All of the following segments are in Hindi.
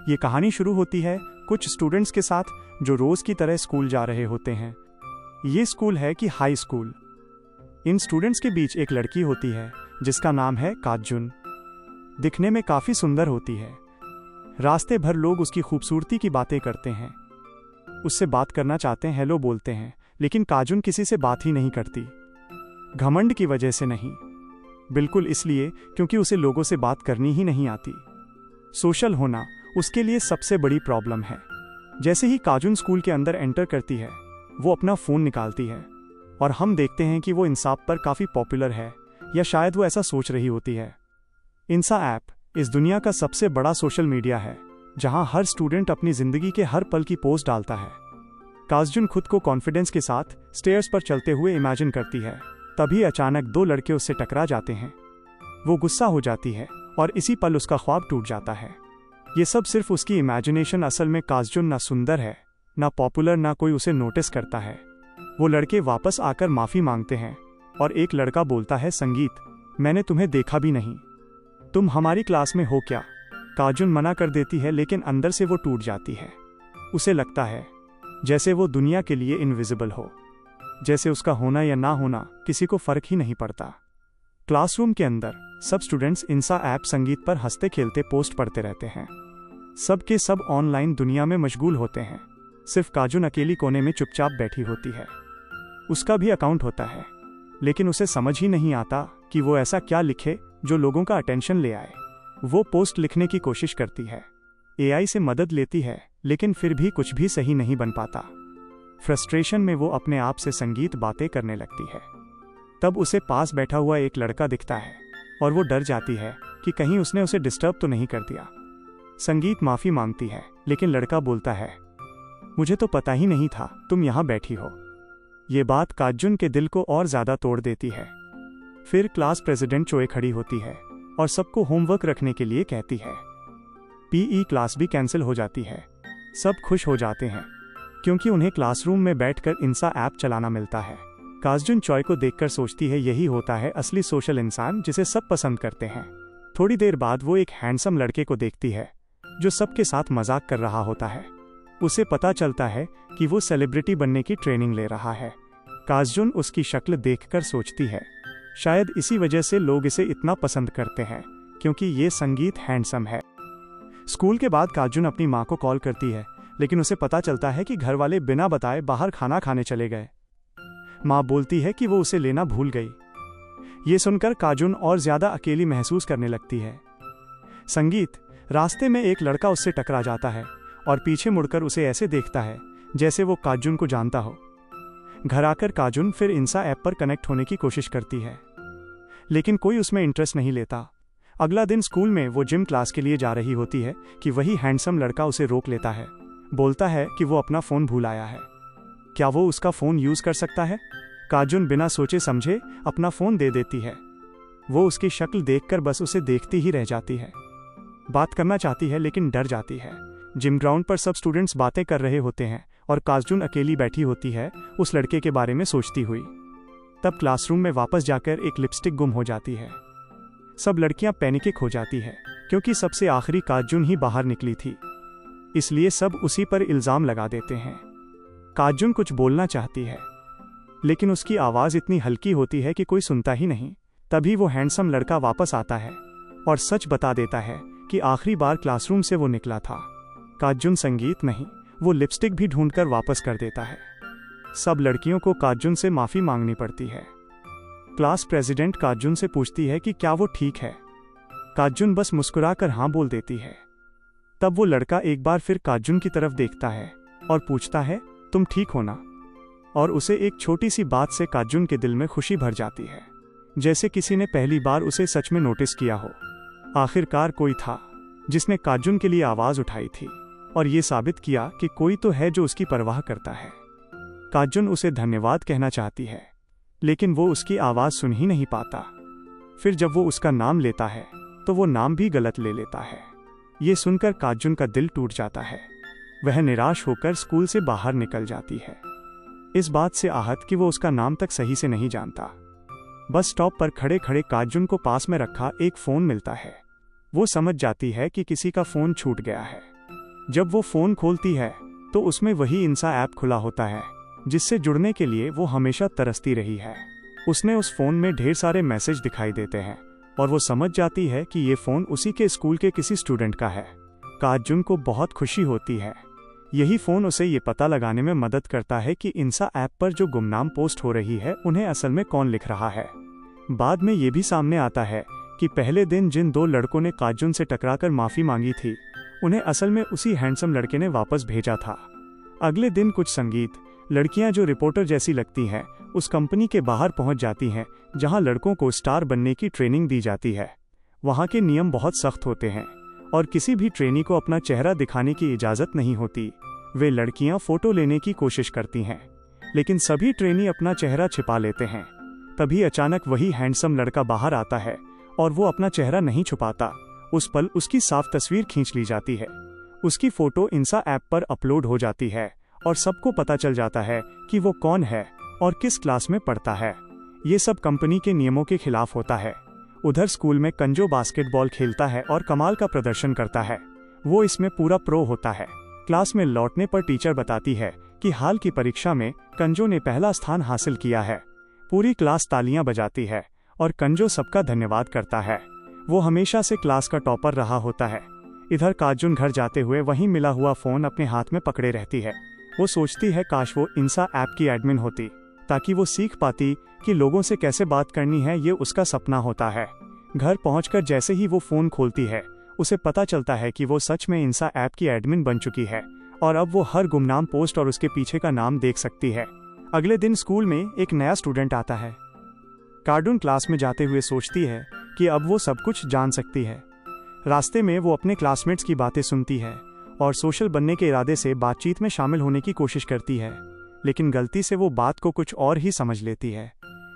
ये कहानी शुरू होती है कुछ स्टूडेंट्स के साथ जो रोज की तरह स्कूल जा रहे होते हैं। ये स्कूल है कि हाई स्कूल। इन स्टूडेंट्स के बीच एक लड़की होती है जिसका नाम है काजजुन। दिखने में काफी सुंदर होती है। रास्ते भर लोग उसकी खूबसूरती की बातें करते हैं, उससे बात करना चाहते हैं, हेलो बोलते हैं, लेकिन काजजुन किसी से बात ही नहीं करती। घमंड की वजह से नहीं, बिल्कुल इसलिए क्योंकि उसे लोगों से बात करनी ही नहीं आती। सोशल होना उसके लिए सबसे बड़ी प्रॉब्लम है। जैसे ही काजजुन स्कूल के अंदर एंटर करती है, वो अपना फोन निकालती है और हम देखते हैं कि वो इंसा पर काफी पॉपुलर है, या शायद वो ऐसा सोच रही होती है। इंसा ऐप इस दुनिया का सबसे बड़ा सोशल मीडिया है, जहां हर स्टूडेंट अपनी जिंदगी के हर पल की पोस्ट डालता है। काजजुन खुद को कॉन्फिडेंस के साथ स्टेयर्स पर चलते हुए इमेजिन करती है। तभी अचानक दो लड़के उससे टकरा जाते हैं। वो गुस्सा हो जाती है और इसी पल उसका ख्वाब टूट जाता है। ये सब सिर्फ उसकी इमेजिनेशन। असल में काजजुन ना सुंदर है, ना पॉपुलर, ना कोई उसे नोटिस करता है। वो लड़के वापस आकर माफी मांगते हैं और एक लड़का बोलता है, संगीत, मैंने तुम्हें देखा भी नहीं, तुम हमारी क्लास में हो क्या? काजजुन मना कर देती है, लेकिन अंदर से वो टूट जाती है। उसे लगता है जैसे वो दुनिया के लिए इनविजिबल हो, जैसे उसका होना या ना होना किसी को फर्क ही नहीं पड़ता। क्लासरूम के अंदर सब स्टूडेंट्स इंसा ऐप संगीत पर हंसते खेलते पोस्ट पढ़ते रहते हैं। सब के सब ऑनलाइन दुनिया में मशगूल होते हैं। सिर्फ काजजुन अकेली कोने में चुपचाप बैठी होती है। उसका भी अकाउंट होता है, लेकिन उसे समझ ही नहीं आता कि वो ऐसा क्या लिखे जो लोगों का अटेंशन ले आए। वो पोस्ट लिखने की कोशिश करती है, एआई से मदद लेती है, लेकिन फिर भी कुछ भी सही नहीं बन पाता। फ्रस्ट्रेशन में वो अपने आप से संगीत बातें करने लगती है। तब उसे पास बैठा हुआ एक लड़का दिखता है और वो डर जाती है कि कहीं उसने उसे डिस्टर्ब तो नहीं कर दिया। संगीत माफी मांगती है, लेकिन लड़का बोलता है, मुझे तो पता ही नहीं था तुम यहाँ बैठी हो। ये बात काजजुन के दिल को और ज्यादा तोड़ देती है। फिर क्लास प्रेसिडेंट चोए खड़ी होती है और सबको होमवर्क रखने के लिए कहती है। पीई क्लास भी कैंसिल हो जाती है। सब खुश हो जाते हैं क्योंकि उन्हें क्लासरूम में बैठकर इंसा ऐप चलाना मिलता है। काजजुन चॉय को देखकर सोचती है, यही होता है असली सोशल इंसान जिसे सब पसंद करते हैं। थोड़ी देर बाद वो एक हैंडसम लड़के को देखती है जो सबके साथ मजाक कर रहा होता है। उसे पता चलता है कि वो सेलिब्रिटी बनने की ट्रेनिंग ले रहा है। काजजुन उसकी शक्ल देखकर सोचती है, शायद इसी वजह से लोग इसे इतना पसंद करते हैं, क्योंकि ये संगीत हैंडसम है। स्कूल के बाद काजजुन अपनी माँ को कॉल करती है, लेकिन उसे पता चलता है कि घर वाले बिना बताए बाहर खाना खाने चले गए। माँ बोलती है कि वो उसे लेना भूल गई। ये सुनकर काजजुन और ज्यादा अकेली महसूस करने लगती है। संगीत रास्ते में एक लड़का उससे टकरा जाता है और पीछे मुड़कर उसे ऐसे देखता है जैसे वो काजजुन को जानता हो। घर आकर काजजुन फिर इंसा ऐप पर कनेक्ट होने की कोशिश करती है, लेकिन कोई उसमें इंटरेस्ट नहीं लेता। अगला दिन स्कूल में वो जिम क्लास के लिए जा रही होती है कि वही हैंडसम लड़का उसे रोक लेता है। बोलता है कि वो अपना फोन भूल आया है, क्या वो उसका फोन यूज कर सकता है? काजजुन बिना सोचे समझे अपना फोन दे देती है। वो उसकी शक्ल देखकर बस उसे देखती ही रह जाती है। बात करना चाहती है, लेकिन डर जाती है। जिम ग्राउंड पर सब स्टूडेंट्स बातें कर रहे होते हैं और काजजुन अकेली बैठी होती है उस लड़के के बारे में सोचती हुई। तब क्लासरूम में वापस जाकर एक लिपस्टिक गुम हो जाती है। सब लड़कियां पैनिक हो जाती है क्योंकि सबसे आखिरी काजजुन ही बाहर निकली थी, इसलिए सब उसी पर इल्जाम लगा देते हैं। काजजुन कुछ बोलना चाहती है, लेकिन उसकी आवाज इतनी हल्की होती है कि कोई सुनता ही नहीं। तभी वो हैंडसम लड़का वापस आता है और सच बता देता है कि आखिरी बार क्लासरूम से वो निकला था। काजजुन संगीत नहीं, वो लिपस्टिक भी ढूंढकर वापस कर देता है। सब लड़कियों को काजजुन से माफी मांगनी पड़ती है। क्लास प्रेसिडेंट काजजुन से पूछती है कि क्या वो ठीक है। काजजुन बस मुस्कुराकर हाँ बोल देती है। तब वो लड़का एक बार फिर काजजुन की तरफ देखता है और पूछता है, तुम ठीक हो ना? और उसे एक छोटी सी बात से काजजुन के दिल में खुशी भर जाती है, जैसे किसी ने पहली बार उसे सच में नोटिस किया हो। आखिरकार कोई था जिसने काजजुन के लिए आवाज उठाई थी और ये साबित किया कि कोई तो है जो उसकी परवाह करता है। काजजुन उसे धन्यवाद कहना चाहती है, लेकिन वो उसकी आवाज सुन ही नहीं पाता। फिर जब वो उसका नाम लेता है तो वो नाम भी गलत ले लेता है। ये सुनकर काजजुन का दिल टूट जाता है। वह निराश होकर स्कूल से बाहर निकल जाती है, इस बात से आहत कि वो उसका नाम तक सही से नहीं जानता। बस स्टॉप पर खड़े खड़े काजजुन को पास में रखा एक फोन मिलता है। वो समझ जाती है कि किसी का फोन छूट गया है। जब वो फ़ोन खोलती है तो उसमें वही इंसा ऐप खुला होता है जिससे जुड़ने के लिए वो हमेशा तरसती रही है। उसने उस फ़ोन में ढेर सारे मैसेज दिखाई देते हैं और वो समझ जाती है कि ये फ़ोन उसी के स्कूल के किसी स्टूडेंट का है। काजून को बहुत खुशी होती है। यही फ़ोन उसे ये पता लगाने में मदद करता है कि इंसा ऐप पर जो गुमनाम पोस्ट हो रही है उन्हें असल में कौन लिख रहा है। बाद में ये भी सामने आता है कि पहले दिन जिन 2 लड़कों ने काजून से टकराकर माफ़ी मांगी थी उन्हें असल में उसी हैंडसम लड़के ने वापस भेजा था। अगले दिन कुछ संगीत लड़कियां जो रिपोर्टर जैसी लगती हैं उस कंपनी के बाहर पहुंच जाती हैं जहां लड़कों को स्टार बनने की ट्रेनिंग दी जाती है। वहां के नियम बहुत सख्त होते हैं और किसी भी ट्रेनी को अपना चेहरा दिखाने की इजाज़त नहीं होती। वे लड़कियां फ़ोटो लेने की कोशिश करती हैं लेकिन सभी ट्रेनी अपना चेहरा छिपा लेते हैं। तभी अचानक वही हैंडसम लड़का बाहर आता है और वो अपना चेहरा नहीं छुपाता। उस पल उसकी साफ तस्वीर खींच ली जाती है। उसकी फ़ोटो इंसा ऐप पर अपलोड हो जाती है और सबको पता चल जाता है कि वो कौन है और किस क्लास में पढ़ता है। ये सब कंपनी के नियमों के खिलाफ होता है। उधर स्कूल में कंजो बास्केटबॉल खेलता है और कमाल का प्रदर्शन करता है। वो इसमें पूरा प्रो होता है। क्लास में लौटने पर टीचर बताती है कि हाल की परीक्षा में कंजो ने पहला स्थान हासिल किया है। पूरी क्लास तालियां बजाती है और कंजो सबका धन्यवाद करता है। वो हमेशा से क्लास का टॉपर रहा होता है। इधर काजून घर जाते हुए वहीं मिला हुआ फ़ोन अपने हाथ में पकड़े रहती है। वो सोचती है काश वो इंसा ऐप की एडमिन होती ताकि वो सीख पाती कि लोगों से कैसे बात करनी है। ये उसका सपना होता है। घर पहुंचकर जैसे ही वो फ़ोन खोलती है उसे पता चलता है कि वो सच में इंसा ऐप की एडमिन बन चुकी है और अब वो हर गुमनाम पोस्ट और उसके पीछे का नाम देख सकती है। अगले दिन स्कूल में एक नया स्टूडेंट आता है। काजून क्लास में जाते हुए सोचती है कि अब वो सब कुछ जान सकती है। रास्ते में वो अपने क्लासमेट्स की बातें सुनती है और सोशल बनने के इरादे से बातचीत में शामिल होने की कोशिश करती है, लेकिन गलती से वो बात को कुछ और ही समझ लेती है।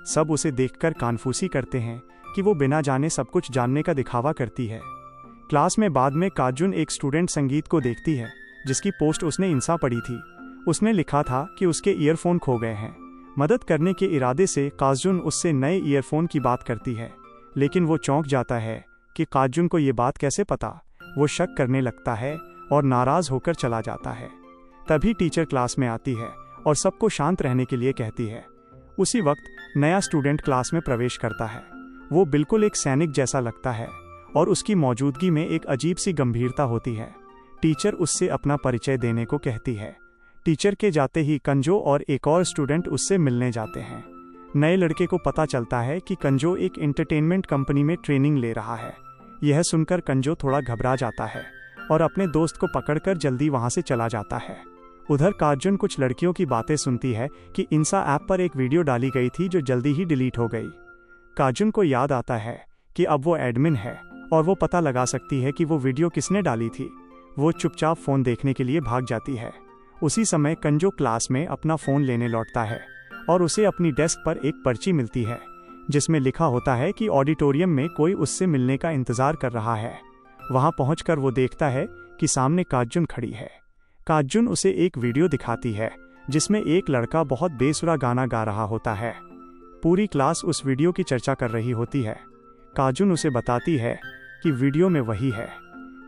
सब उसे देखकर कानफूसी करते हैं कि वो बिना जाने सब कुछ जानने का दिखावा करती है। क्लास में बाद में काजून एक स्टूडेंट संगीत को देखती है जिसकी पोस्ट उसने इंसा पढ़ी थी। उसने लिखा था कि उसके ईयरफोन खो गए हैं। मदद करने के इरादे से काजून उससे नए ईयरफोन की बात करती है, लेकिन वो चौंक जाता है कि काजून को ये बात कैसे पता। वो शक करने लगता है और नाराज़ होकर चला जाता है। तभी टीचर क्लास में आती है और सबको शांत रहने के लिए कहती है। उसी वक्त नया स्टूडेंट क्लास में प्रवेश करता है। वो बिल्कुल एक सैनिक जैसा लगता है और उसकी मौजूदगी में एक अजीब सी गंभीरता होती है। टीचर उससे अपना परिचय देने को कहती है। टीचर के जाते ही कंजो और एक और स्टूडेंट उससे मिलने जाते हैं। नए लड़के को पता चलता है कि कंजो एक एंटरटेनमेंट कंपनी में ट्रेनिंग ले रहा है। यह सुनकर कंजो थोड़ा घबरा जाता है और अपने दोस्त को पकड़कर जल्दी वहां से चला जाता है। उधर काजून कुछ लड़कियों की बातें सुनती है कि इंसा ऐप पर एक वीडियो डाली गई थी जो जल्दी ही डिलीट हो गई। काजून को याद आता है कि अब वो एडमिन है और वो पता लगा सकती है कि वो वीडियो किसने डाली थी। वो चुपचाप फ़ोन देखने के लिए भाग जाती है। उसी समय कंजो क्लास में अपना फ़ोन लेने लौटता है और उसे अपनी डेस्क पर एक पर्ची मिलती है जिसमें लिखा होता है कि ऑडिटोरियम में कोई उससे मिलने का इंतज़ार कर रहा है। वहां पहुंचकर वो देखता है कि सामने काजून खड़ी है। काजून उसे एक वीडियो दिखाती है जिसमें एक लड़का बहुत बेसुरा गाना गा रहा होता है। पूरी क्लास उस वीडियो की चर्चा कर रही होती है। काजून उसे बताती है कि वीडियो में वही है।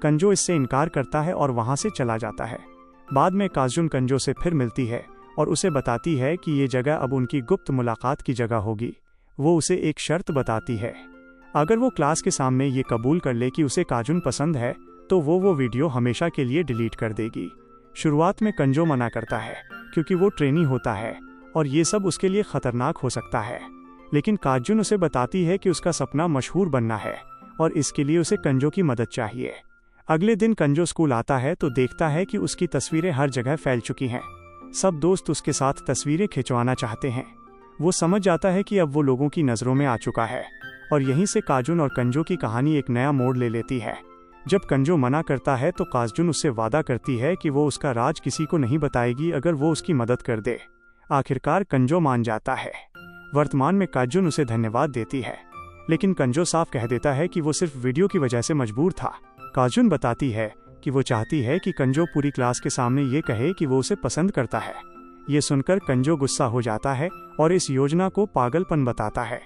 कंजो इससे इनकार करता है और वहां से चला जाता है। बाद में काजून कंजो से फिर मिलती है और उसे बताती है कि ये जगह अब उनकी गुप्त मुलाकात की जगह होगी। वो उसे एक शर्त बताती है, अगर वो क्लास के सामने ये कबूल कर ले कि उसे काजून पसंद है तो वो वीडियो हमेशा के लिए डिलीट कर देगी। शुरुआत में कंजो मना करता है क्योंकि वो ट्रेनी होता है और ये सब उसके लिए खतरनाक हो सकता है, लेकिन काजून उसे बताती है कि उसका सपना मशहूर बनना है और इसके लिए उसे कंजो की मदद चाहिए। अगले दिन कंजो स्कूल आता है तो देखता है कि उसकी तस्वीरें हर जगह फैल चुकी हैं। सब दोस्त उसके साथ तस्वीरें खिंचवाना चाहते हैं। वो समझ जाता है कि अब वो लोगों की नज़रों में आ चुका है और यहीं से काजून और कंजो की कहानी एक नया मोड़ ले लेती है। जब कंजो मना करता है तो काजून उससे वादा करती है कि वो उसका राज किसी को नहीं बताएगी अगर वो उसकी मदद कर दे। आखिरकार कंजो मान जाता है। वर्तमान में काजून उसे धन्यवाद देती है, लेकिन कंजो साफ कह देता है कि वो सिर्फ वीडियो की वजह से मजबूर था। काजून बताती है कि वो चाहती है कि कंजो पूरी क्लास के सामने ये कहे कि वो उसे पसंद करता है। ये सुनकर कंजो गुस्सा हो जाता है और इस योजना को पागलपन बताता है।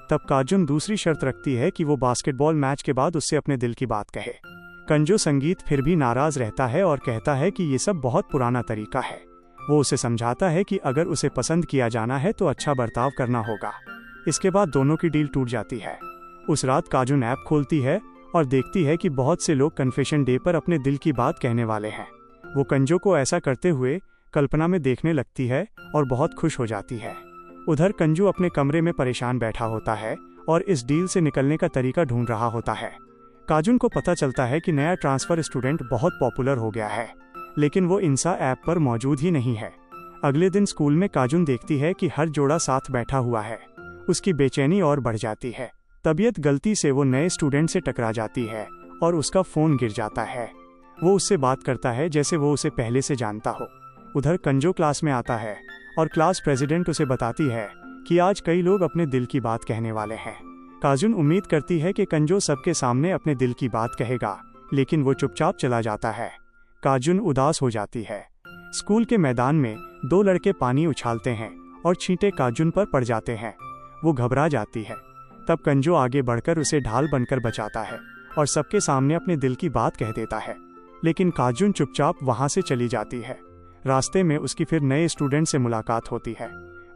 तब काजून दूसरी शर्त रखती है कि वो बास्केटबॉल मैच के बाद उससे अपने दिल की बात कहे। कंजो संगीत फिर भी नाराज रहता है और कहता है कि ये सब बहुत पुराना तरीका है। वो उसे समझाता है कि अगर उसे पसंद किया जाना है तो अच्छा बर्ताव करना होगा। इसके बाद दोनों की डील टूट जाती है। उस रात काजुन ऐप खोलती है और देखती है कि बहुत से लोग कन्फेशन डे पर अपने दिल की बात कहने वाले हैं। वो कंजो को ऐसा करते हुए कल्पना में देखने लगती है और बहुत खुश हो जाती है। उधर कंजू अपने कमरे में परेशान बैठा होता है और इस डील से निकलने का तरीका ढूंढ रहा होता है। काजुन को पता चलता है कि नया ट्रांसफर स्टूडेंट बहुत पॉपुलर हो गया है, लेकिन वो इंसा ऐप पर मौजूद ही नहीं है। अगले दिन स्कूल में काजुन देखती है कि हर जोड़ा साथ बैठा हुआ है। उसकी बेचैनी और बढ़ जाती है। तबीयत गलती से वो नए स्टूडेंट से टकरा जाती है और उसका फोन गिर जाता है। वो उससे बात करता है जैसे वो उसे पहले से जानता हो। उधर कंजो क्लास में आता है और क्लास प्रेसिडेंट उसे बताती है कि आज कई लोग अपने दिल की बात कहने वाले हैं। काजुन उम्मीद करती है कि कंजो सबके सामने अपने दिल की बात कहेगा, लेकिन वो चुपचाप चला जाता है। काजुन उदास हो जाती है। स्कूल के मैदान में दो लड़के पानी उछालते हैं और छींटे काजुन पर पड़ जाते हैं। वो घबरा जाती है। तब कंजो आगे बढ़कर उसे ढाल बनकर बचाता है और सबके सामने अपने दिल की बात कह देता है, लेकिन काजुन चुपचाप वहां से चली जाती है। रास्ते में उसकी फिर नए स्टूडेंट से मुलाकात होती है।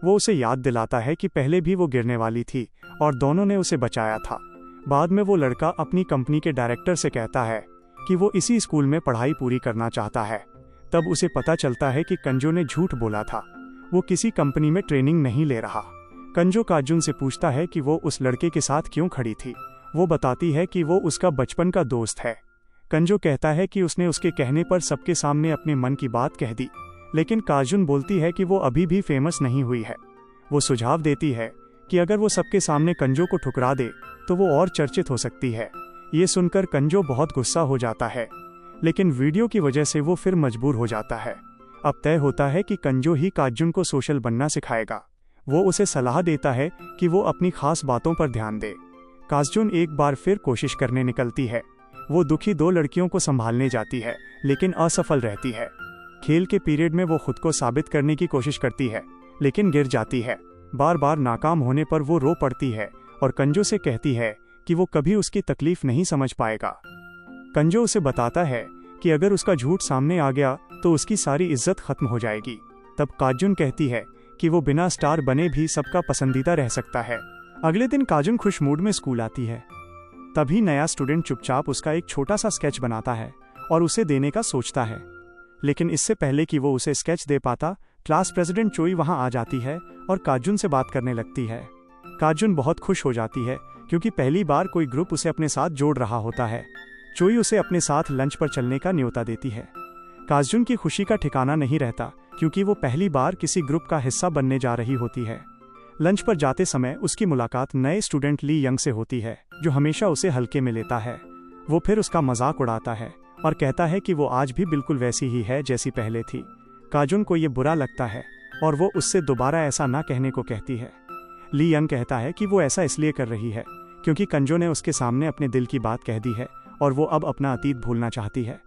वो उसे याद दिलाता है कि पहले भी वो गिरने वाली थी और दोनों ने उसे बचाया था। बाद में वो लड़का अपनी कंपनी के डायरेक्टर से कहता है कि वो इसी स्कूल में पढ़ाई पूरी करना चाहता है। तब उसे पता चलता है कि कंजो ने झूठ बोला था। वो किसी कंपनी में ट्रेनिंग नहीं ले रहा। कंजो काजुन से पूछता है कि वो उस लड़के के साथ क्यों खड़ी थी। वो बताती है कि वो उसका बचपन का दोस्त है। कंजो कहता है कि उसने उसके कहने पर सबके सामने अपने मन की बात कह दी, लेकिन काजुन बोलती है कि वो अभी भी फेमस नहीं हुई है। वो सुझाव देती है कि अगर वो सबके सामने कंजो को ठुकरा दे तो वो और चर्चित हो सकती है। ये सुनकर कंजो बहुत गुस्सा हो जाता है, लेकिन वीडियो की वजह से वो फिर मजबूर हो जाता है। अब तय होता है कि कंजो ही काजुन को सोशल बनना सिखाएगा। वो उसे सलाह देता है कि वो अपनी खास बातों पर ध्यान दे। काजुन एक बार फिर कोशिश करने निकलती है। वो दुखी दो लड़कियों को संभालने जाती है, लेकिन असफल रहती है। खेल के पीरियड में वो खुद को साबित करने की कोशिश करती है, लेकिन गिर जाती है। बार बार नाकाम होने पर वो रो पड़ती है और कंजो से कहती है कि वो कभी उसकी तकलीफ नहीं समझ पाएगा। कंजो उसे बताता है कि अगर उसका झूठ सामने आ गया तो उसकी सारी इज्जत खत्म हो जाएगी। तब काजुन कहती है कि वो बिना स्टार बने भी सबका पसंदीदा रह सकता है। अगले दिन काजुन खुश मूड में स्कूल आती है। तभी नया स्टूडेंट चुपचाप उसका एक छोटा सा स्केच बनाता है और उसे देने का सोचता है, लेकिन इससे पहले कि वो उसे स्केच दे पाता, क्लास प्रेसिडेंट चोई वहां आ जाती है और काजुन से बात करने लगती है। काजुन बहुत खुश हो जाती है क्योंकि पहली बार कोई ग्रुप उसे अपने साथ जोड़ रहा होता है। चोई उसे अपने साथ लंच पर चलने का न्योता देती है। काजुन की खुशी का ठिकाना नहीं रहता क्योंकि वो पहली बार किसी ग्रुप का हिस्सा बनने जा रही होती है। लंच पर जाते समय उसकी मुलाकात नए स्टूडेंट ली यंग से होती है, जो हमेशा उसे हल्के में लेता है। वो फिर उसका मजाक उड़ाता है और कहता है कि वो आज भी बिल्कुल वैसी ही है जैसी पहले थी। काजुन को ये बुरा लगता है और वो उससे दोबारा ऐसा ना कहने को कहती है। ली यंग कहता है कि वो ऐसा इसलिए कर रही है क्योंकि कंजो ने उसके सामने अपने दिल की बात कह दी है और वो अब अपना अतीत भूलना चाहती है।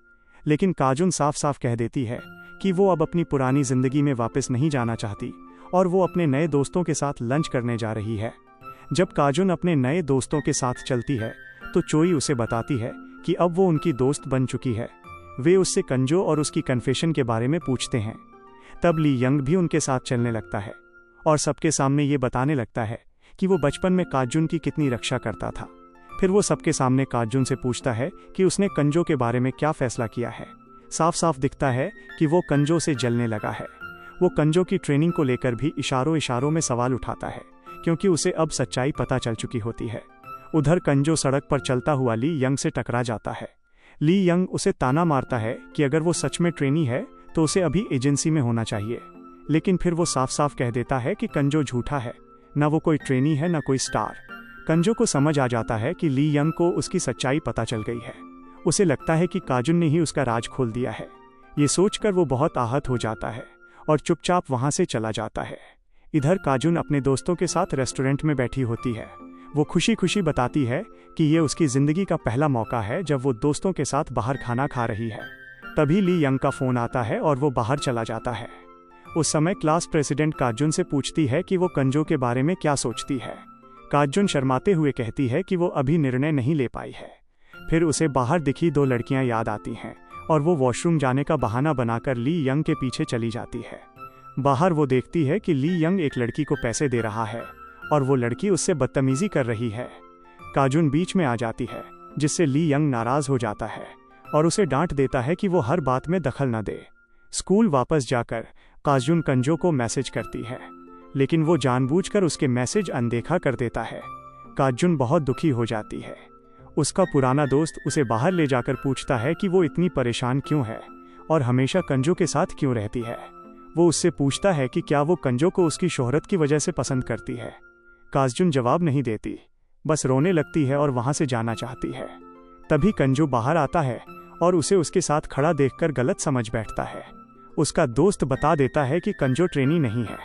लेकिन काजुन साफ साफ कह देती है कि वो अब अपनी पुरानी जिंदगी में वापस नहीं जाना चाहती और वो अपने नए दोस्तों के साथ लंच करने जा रही है। जब काजुन अपने नए दोस्तों के साथ चलती है तो चोई उसे बताती है कि अब वो उनकी दोस्त बन चुकी है। वे उससे कंजो और उसकी कन्फेशन के बारे में पूछते हैं। तब ली यंग भी उनके साथ चलने लगता है और सबके सामने ये बताने लगता है कि वो बचपन में काजुन की कितनी रक्षा करता था। फिर वो सबके सामने काजुन से पूछता है कि उसने कंजो के बारे में क्या फैसला किया है। साफ साफ दिखता है कि वो कंजो से जलने लगा है। वो कंजो की ट्रेनिंग को लेकर भी इशारों इशारों में सवाल उठाता है क्योंकि उसे अब सच्चाई पता चल चुकी होती है। उधर कंजो सड़क पर चलता हुआ ली यंग से टकरा जाता है। ली यंग उसे ताना मारता है कि अगर वो सच में ट्रेनी है तो उसे अभी एजेंसी में होना चाहिए, लेकिन फिर वो साफ साफ कह देता है कि कंजो झूठा है, न वो कोई ट्रेनी है न कोई स्टार। कंजो को समझ आ जाता है कि ली यंग को उसकी सच्चाई पता चल गई है। उसे लगता है कि काजुन ने ही उसका राज खोल दिया है। ये सोचकर वो बहुत आहत हो जाता है और चुपचाप वहां से चला जाता है। इधर काजुन अपने दोस्तों के साथ रेस्टोरेंट में बैठी होती है। वो खुशी खुशी बताती है कि ये उसकी जिंदगी का पहला मौका है जब वो दोस्तों के साथ बाहर खाना खा रही है। तभी ली यंग का फोन आता है और वो बाहर चला जाता है। उस समय क्लास प्रेसिडेंट काजुन से पूछती है कि वो कंजो के बारे में क्या सोचती है। काजुन शर्माते हुए कहती है कि वो अभी निर्णय नहीं ले पाई है। फिर उसे बाहर दिखी 2 लड़कियां याद आती हैं और वो वॉशरूम जाने का बहाना बनाकर ली यंग के पीछे चली जाती है। बाहर वो देखती है कि ली यंग एक लड़की को पैसे दे रहा है और वो लड़की उससे बदतमीजी कर रही है। काजुन बीच में आ जाती है, जिससे ली यंग नाराज हो जाता है और उसे डांट देता है कि वो हर बात में दखल न दे। स्कूल वापस जाकर काजुन कंजो को मैसेज करती है, लेकिन वो जानबूझकर उसके मैसेज अनदेखा कर देता है। काजुन बहुत दुखी हो जाती है। उसका पुराना दोस्त उसे बाहर ले जाकर पूछता है कि वो इतनी परेशान क्यों है और हमेशा कंजो के साथ क्यों रहती है। वो उससे पूछता है कि क्या वो कंजो को उसकी शोहरत की वजह से पसंद करती है। काजुन जवाब नहीं देती, बस रोने लगती है और वहां से जाना चाहती है। तभी कंजो बाहर आता है और उसे उसके साथ खड़ा देखकर गलत समझ बैठता है। उसका दोस्त बता देता है कि कंजो ट्रेनी नहीं है।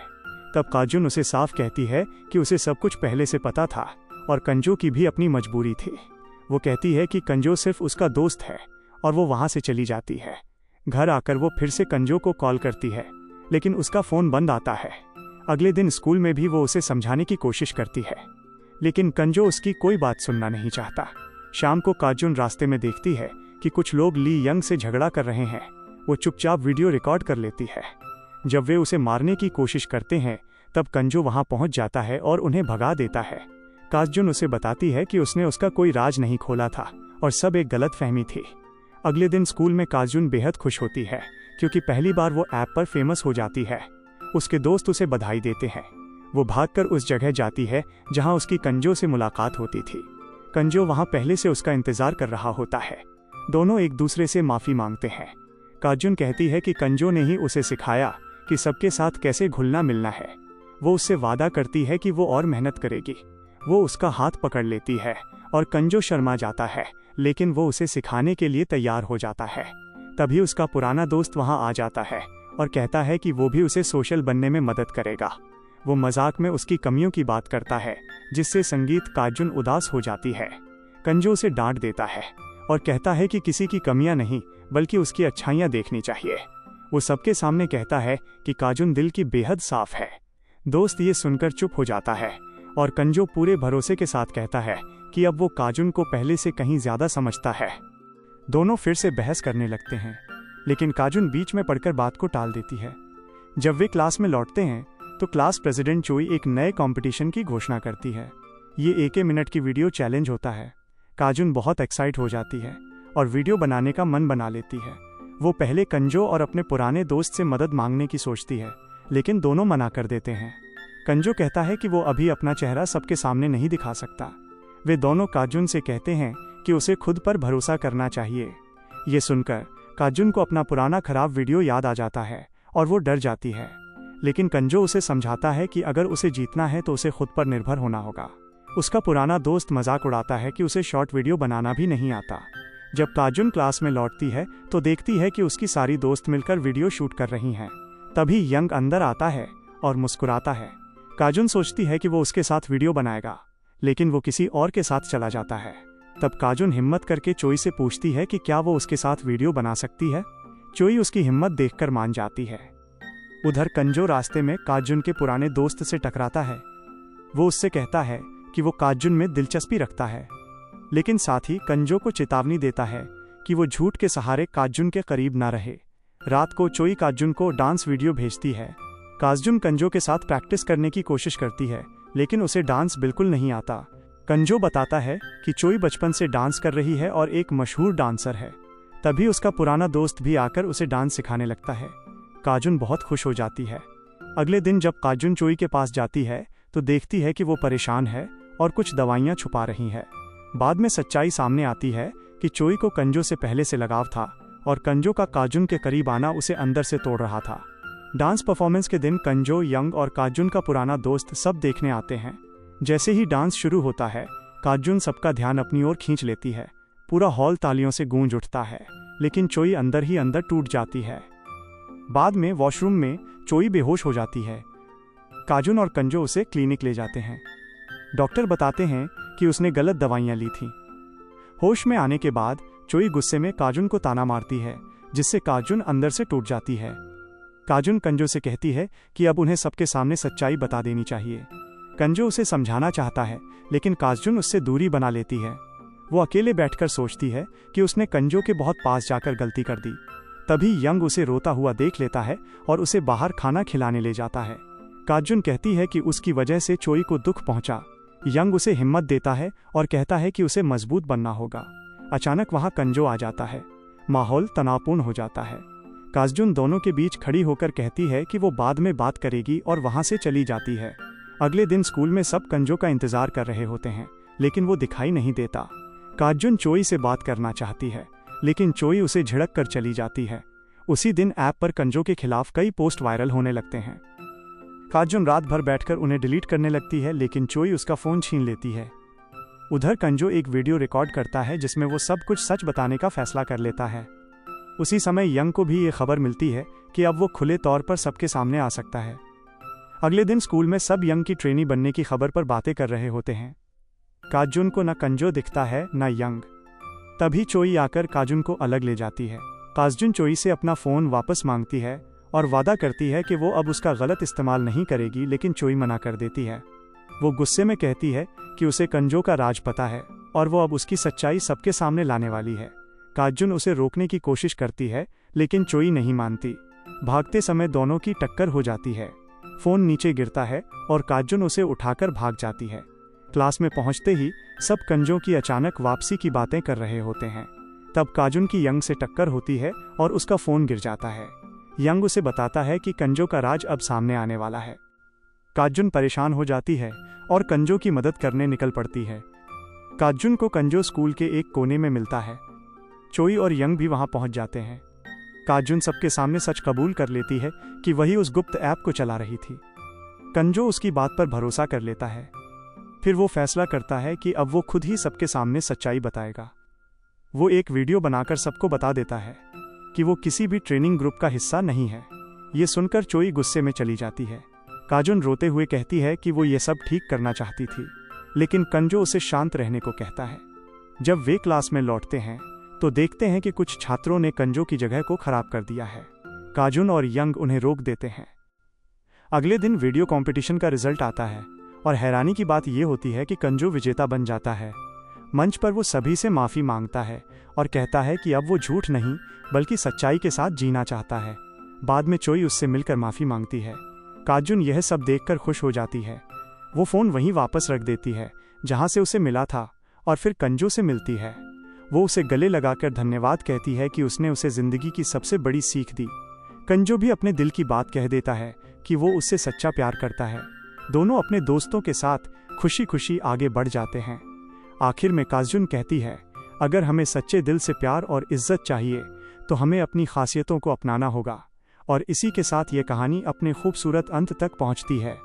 तब काजुन उसे साफ कहती है कि उसे सब कुछ पहले से पता था और कंजो की भी अपनी मजबूरी थी। वो कहती है कि कंजो सिर्फ उसका दोस्त है और वो वहां से चली जाती है। घर आकर वो फिर से कंजो को कॉल करती है, लेकिन उसका फोन बंद आता है। अगले दिन स्कूल में भी वो उसे समझाने की कोशिश करती है, लेकिन कंजो उसकी कोई बात सुनना नहीं चाहता। शाम को काजुन रास्ते में देखती है कि कुछ लोग ली यंग से झगड़ा कर रहे हैं। वो चुपचाप वीडियो रिकॉर्ड कर लेती है। जब वे उसे मारने की कोशिश करते हैं, तब कंजो वहां पहुंच जाता है और उन्हें भगा देता है। काजुन उसे बताती है कि उसने उसका कोई राज नहीं खोला था और सब एक गलतफहमी थी। अगले दिन स्कूल में काजुन बेहद खुश होती है, क्योंकि पहली बार वो ऐप पर फेमस हो जाती है। उसके दोस्त उसे बधाई देते हैं। वो भागकर उस जगह जाती है जहां उसकी कंजो से मुलाकात होती थी। कंजो वहां पहले से उसका इंतजार कर रहा होता है। दोनों एक दूसरे से माफी मांगते हैं। काजुन कहती है कि कंजो ने ही उसे सिखाया कि सबके साथ कैसे घुलना मिलना है। वो उससे वादा करती है कि वो और मेहनत करेगी। वो उसका हाथ पकड़ लेती है और कंजो शर्मा जाता है, लेकिन वो उसे सिखाने के लिए तैयार हो जाता है। तभी उसका पुराना दोस्त वहां आ जाता है और कहता है कि वो भी उसे सोशल बनने में मदद करेगा। वो मजाक में उसकी कमियों की बात करता है, जिससे संगीत काजुन उदास हो जाती है। कंजो उसे डांट देता है और कहता है कि किसी की कमियां नहीं, बल्कि उसकी अच्छाइयां देखनी चाहिए। वो सबके सामने कहता है कि काजुन दिल की बेहद साफ है। दोस्त ये सुनकर चुप हो जाता है और कंजो पूरे भरोसे के साथ कहता है कि अब वो काजुन को पहले से कहीं ज्यादा समझता है। दोनों फिर से बहस करने लगते हैं, लेकिन काजुन बीच में पड़कर बात को टाल देती है। जब वे क्लास में लौटते हैं तो क्लास प्रेसिडेंट चोई एक नए कंपटीशन की घोषणा करती है। ये 1 मिनट की वीडियो चैलेंज होता है। काजुन बहुत एक्साइट हो जाती है और वीडियो बनाने का मन बना लेती है। वो पहले कंजो और अपने पुराने दोस्त से मदद मांगने की सोचती है, लेकिन दोनों मना कर देते हैं। कंजो कहता है कि वो अभी अपना चेहरा सबके सामने नहीं दिखा सकता। वे दोनों काजुन से कहते हैं कि उसे खुद पर भरोसा करना चाहिए। ये सुनकर काजुन को अपना पुराना खराब वीडियो याद आ जाता है और वो डर जाती है, लेकिन कंजो उसे समझाता है कि अगर उसे जीतना है तो उसे खुद पर निर्भर होना होगा। उसका पुराना दोस्त मजाक उड़ाता है कि उसे शॉर्ट वीडियो बनाना भी नहीं आता। जब काजुन क्लास में लौटती है तो देखती है कि उसकी सारी दोस्त मिलकर वीडियो शूट कर रही हैं। तभी यंग अंदर आता है और मुस्कुराता है। काजुन सोचती है कि वो उसके साथ वीडियो बनाएगा, लेकिन वो किसी और के साथ चला जाता है। तब काजुन हिम्मत करके चोई से पूछती है कि क्या वो उसके साथ वीडियो बना सकती है। चोई उसकी हिम्मत देखकर मान जाती है। उधर कंजो रास्ते में काजुन के पुराने दोस्त से टकराता है। वो उससे कहता है कि वो काजुन में दिलचस्पी रखता है, लेकिन साथ ही कंजो को चेतावनी देता है कि वो झूठ के सहारे काजुन के करीब ना रहे। रात को चोई काजुन को डांस वीडियो भेजती है। काजुन कंजो के साथ प्रैक्टिस करने की कोशिश करती है, लेकिन उसे डांस बिल्कुल नहीं आता। कंजो बताता है कि चोई बचपन से डांस कर रही है और एक मशहूर डांसर है। तभी उसका पुराना दोस्त भी आकर उसे डांस सिखाने लगता है। काजुन बहुत खुश हो जाती है। अगले दिन जब काजुन चोई के पास जाती है तो देखती है कि वो परेशान है और कुछ दवाइयां छुपा रही है। बाद में सच्चाई सामने आती है कि चोई को कंजो से पहले से लगाव था और कंजो का काजुन के करीब आना उसे अंदर से तोड़ रहा था। डांस परफॉर्मेंस के दिन कंजो, यंग और काजुन का पुराना दोस्त सब देखने आते हैं। जैसे ही डांस शुरू होता है, काजुन सबका ध्यान अपनी ओर खींच लेती है। पूरा हॉल तालियों से गूंज उठता है, लेकिन चोई अंदर ही अंदर टूट जाती है। बाद में वॉशरूम में चोई बेहोश हो जाती है। काजुन और कंजो उसे क्लिनिक ले जाते हैं। डॉक्टर बताते हैं कि उसने गलत दवाइयां ली थीं। होश में आने के बाद चोई गुस्से में काजुन को ताना मारती है, जिससे काजुन अंदर से टूट जाती है। काजुन कंजो से कहती है कि अब उन्हें सबके सामने सच्चाई बता देनी चाहिए। कंजो उसे समझाना चाहता है, लेकिन काजुन उससे दूरी बना लेती है। वो अकेले बैठकर सोचती है कि उसने कंजो के बहुत पास जाकर गलती कर दी। तभी यंग उसे रोता हुआ देख लेता है और उसे बाहर खाना खिलाने ले जाता है। काजुन कहती है कि उसकी वजह से चोई को दुख पहुंचा। यंग उसे हिम्मत देता है और कहता है कि उसे मजबूत बनना होगा। अचानक वहां कंजो आ जाता है। माहौल तनावपूर्ण हो जाता है। काजुन दोनों के बीच खड़ी होकर कहती है कि वो बाद में बात करेगी और वहां से चली जाती है। अगले दिन स्कूल में सब कंजो का इंतजार कर रहे होते हैं, लेकिन वो दिखाई नहीं देता। काजुन चोई से बात करना चाहती है, लेकिन चोई उसे झिड़क कर चली जाती है। उसी दिन ऐप पर कंजो के खिलाफ कई पोस्ट वायरल होने लगते हैं। काजुन रात भर बैठकर उन्हें डिलीट करने लगती है, लेकिन चोई उसका फोन छीन लेती है। उधर कंजो एक वीडियो रिकॉर्ड करता है जिसमें वो सब कुछ सच बताने का फैसला कर लेता है। उसी समय यंग को भी ये खबर मिलती है कि अब वो खुले तौर पर सबके सामने आ सकता है। अगले दिन स्कूल में सब यंग की ट्रेनी बनने की खबर पर बातें कर रहे होते हैं। काजुन को न कंजो दिखता है न यंग। तभी चोई आकर काजुन को अलग ले जाती है। काजुन चोई से अपना फोन वापस मांगती है और वादा करती है कि वो अब उसका गलत इस्तेमाल नहीं करेगी, लेकिन चोई मना कर देती है। वो गुस्से में कहती है कि उसे कंजो का राज पता है और वो अब उसकी सच्चाई सबके सामने लाने वाली है। काजुन उसे रोकने की कोशिश करती है, लेकिन चोई नहीं मानती। भागते समय दोनों की टक्कर हो जाती है। फोन नीचे गिरता है और काजुन उसे उठाकर भाग जाती है। क्लास में पहुंचते ही सब कंजों की अचानक वापसी की बातें कर रहे होते हैं। तब काजुन की यंग से टक्कर होती है और उसका फोन गिर जाता है। यंग उसे बताता है कि कंजो का राज अब सामने आने वाला है। काजुन परेशान हो जाती है और कंजो की मदद करने निकल पड़ती है। काजुन को कंजो स्कूल के एक कोने में मिलता है। चोई और यंग भी वहां पहुंच जाते हैं। काजुन सबके सामने सच कबूल कर लेती है कि वही उस गुप्त ऐप को चला रही थी। कंजो उसकी बात पर भरोसा कर लेता है। फिर वो फैसला करता है कि अब वो खुद ही सबके सामने सच्चाई बताएगा। वो एक वीडियो बनाकर सबको बता देता है कि वो किसी भी ट्रेनिंग ग्रुप का हिस्सा नहीं है। ये सुनकर चोई गुस्से में चली जाती है। काजुन रोते हुए कहती है कि वो ये सब ठीक करना चाहती थी, लेकिन कंजो उसे शांत रहने को कहता है। जब वे क्लास में लौटते हैं तो देखते हैं कि कुछ छात्रों ने कंजो की जगह को खराब कर दिया है। काजुन और यंग उन्हें रोक देते हैं। अगले दिन वीडियो कंपटीशन का रिजल्ट आता है और हैरानी की बात यह होती है कि कंजो विजेता बन जाता है। मंच पर वो सभी से माफी मांगता है और कहता है कि अब वो झूठ नहीं बल्कि सच्चाई के साथ जीना चाहता है। बाद में चोई उससे मिलकर माफी मांगती है। काजुन यह सब देखकर खुश हो जाती है। वो फोन वहीं वापस रख देती है जहां से उसे मिला था और फिर कंजो से मिलती है। वो उसे गले लगाकर धन्यवाद कहती है कि उसने उसे जिंदगी की सबसे बड़ी सीख दी। कंजो भी अपने दिल की बात कह देता है कि वो उससे सच्चा प्यार करता है। दोनों अपने दोस्तों के साथ खुशी खुशी आगे बढ़ जाते हैं। आखिर में काजुन कहती है, अगर हमें सच्चे दिल से प्यार और इज्जत चाहिए तो हमें अपनी खासियतों को अपनाना होगा। और इसी के साथ ये कहानी अपने खूबसूरत अंत तक पहुंचती है।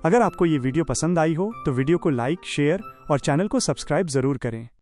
अगर आपको ये वीडियो पसंद आई हो तो वीडियो को लाइक, शेयर और चैनल को सब्सक्राइब जरूर करें।